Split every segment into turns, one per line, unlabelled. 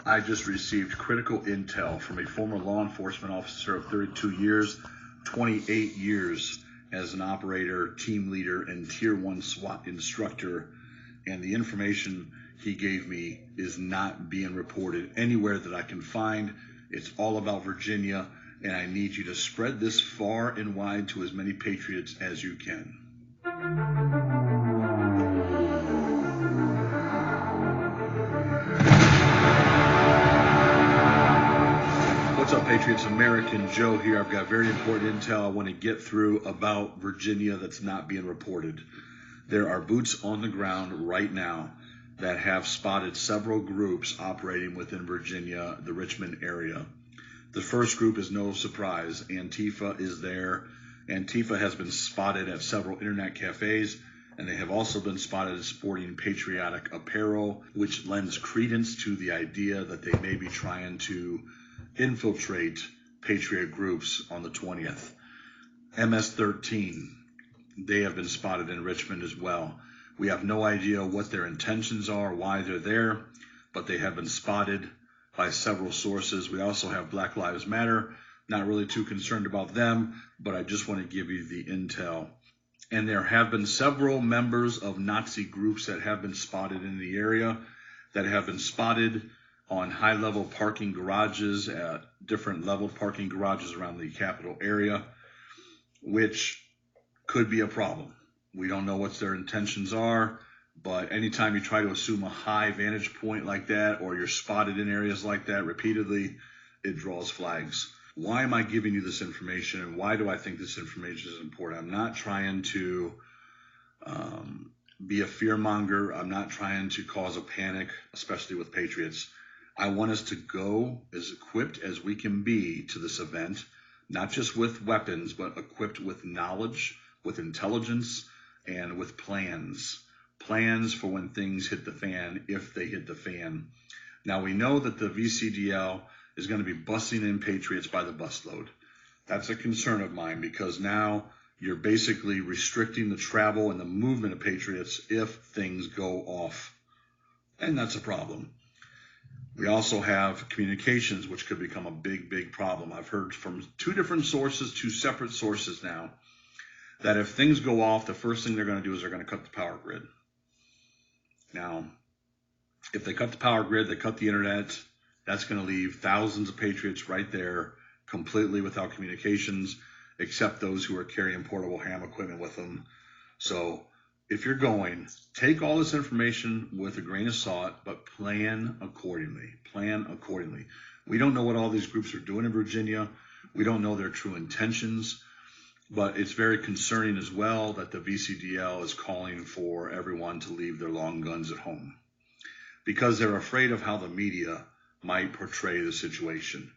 I just received critical intel from a former law enforcement officer of 32 years, 28 years as an operator, team leader, and Tier 1 SWAT instructor. And the information he gave me is not being reported anywhere that I can find. It's all about Virginia, and I need you to spread this far and wide to as many patriots as you can. What's up, Patriots? American Joe here. I've got very important intel I want to get through about Virginia that's not being reported. There are boots on the ground right now that have spotted several groups operating within Virginia, the Richmond area. The first group is no surprise. Antifa is there. Antifa has been spotted at several internet cafes, and they have also been spotted as sporting patriotic apparel, which lends credence to the idea that they may be trying to infiltrate patriot groups on the 20th. MS-13, they have been spotted in Richmond as well. We have no idea what their intentions are, why they're there, but they have been spotted by several sources. We also have Black Lives Matter. Not really too concerned about them, but I just want to give you the intel. And there have been several members of Nazi groups that have been spotted in the area, that have been spotted on high-level parking garages, at different leveled parking garages around the capital area, which could be a problem. We don't know what their intentions are, but anytime you try to assume a high vantage point like that, or you're spotted in areas like that repeatedly, it draws flags. Why am I giving you this information, and why do I think this information is important? I'm not trying to be a fearmonger. I'm not trying to cause a panic, especially with patriots. I want us to go as equipped as we can be to this event, not just with weapons, but equipped with knowledge, with intelligence, and with plans for when things hit the fan, if they hit the fan. Now, we know that the VCDL is going to be busing in patriots by the busload. That's a concern of mine, because now you're basically restricting the travel and the movement of patriots if things go off, and that's a problem. We also have communications, which could become a big problem. I've heard from two separate sources now, that if things go off, the first thing they're going to do is they're going to cut the power grid. Now, if they cut the power grid, they cut the internet, that's going to leave thousands of patriots right there completely without communications, except those who are carrying portable ham equipment with them. So if you're going, take all this information with a grain of salt, but plan accordingly. Plan accordingly. We don't know what all these groups are doing in Virginia. We don't know their true intentions. But it's very concerning as well that the VCDL is calling for everyone to leave their long guns at home, because they're afraid of how the media might portray the situation.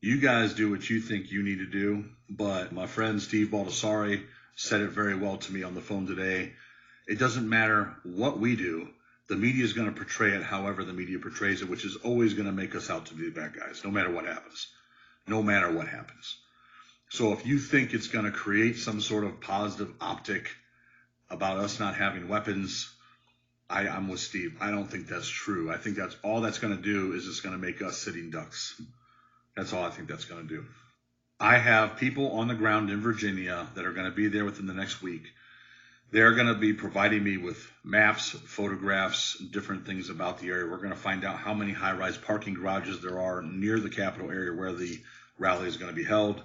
You guys do what you think you need to do, but my friend Steve Baldessari said it very well to me on the phone today. It doesn't matter what we do. The media is going to portray it however the media portrays it, which is always going to make us out to be the bad guys, no matter what happens. No matter what happens. So if you think it's going to create some sort of positive optic about us not having weapons, I'm with Steve. I don't think that's true. I think that's all that's going to do is it's going to make us sitting ducks. That's all I think that's going to do. I have people on the ground in Virginia that are going to be there within the next week. They're going to be providing me with maps, photographs, different things about the area. We're going to find out how many high-rise parking garages there are near the capital area where the rally is going to be held.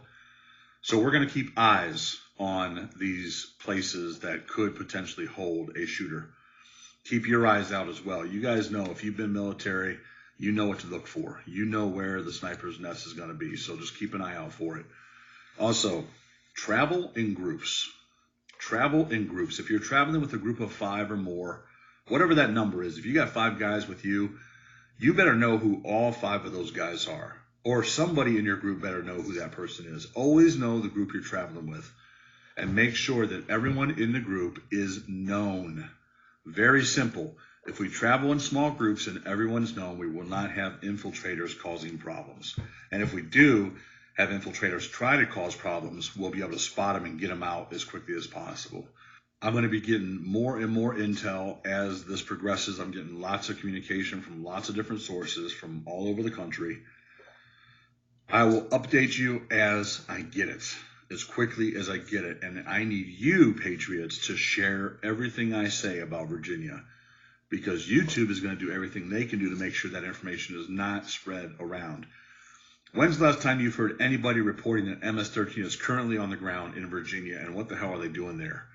So we're going to keep eyes on these places that could potentially hold a shooter. Keep your eyes out as well. You guys know, if you've been military, you know what to look for. You know where the sniper's nest is going to be, so just keep an eye out for it. Also, travel in groups. Travel in groups. If you're traveling with a group of 5 or more, whatever that number is, if you got 5 guys with you, you better know who all 5 of those guys are. Or somebody in your group better know who that person is. Always know the group you're traveling with. And make sure that everyone in the group is known. Very simple. If we travel in small groups and everyone's known, we will not have infiltrators causing problems. And if we do have infiltrators try to cause problems, we'll be able to spot them and get them out as quickly as possible. I'm going to be getting more and more intel as this progresses. I'm getting lots of communication from lots of different sources from all over the country. I will update you as I get it, as quickly as I get it. And I need you, Patriots, to share everything I say about Virginia, because YouTube is going to do everything they can do to make sure that information is not spread around. When's the last time you've heard anybody reporting that MS-13 is currently on the ground in Virginia, and what the hell are they doing there?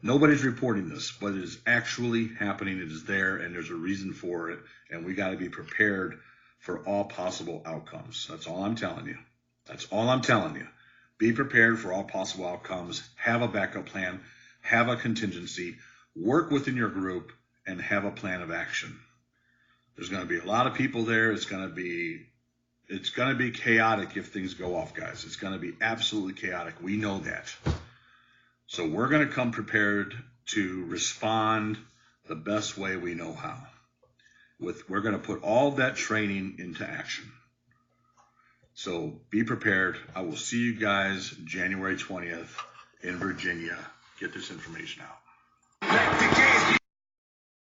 Nobody's reporting this, but it is actually happening. It is there, and there's a reason for it, and we got to be prepared for all possible outcomes. That's all I'm telling you. That's all I'm telling you. Be prepared for all possible outcomes. Have a backup plan. Have a contingency. Work within your group and have a plan of action. There's going to be a lot of people there. It's going to be chaotic if things go off, guys. It's going to be absolutely chaotic. We know that. So we're going to come prepared to respond the best way we know how. We're going to put all that training into action. So be prepared. I will see you guys January 20th in Virginia. Get this information out.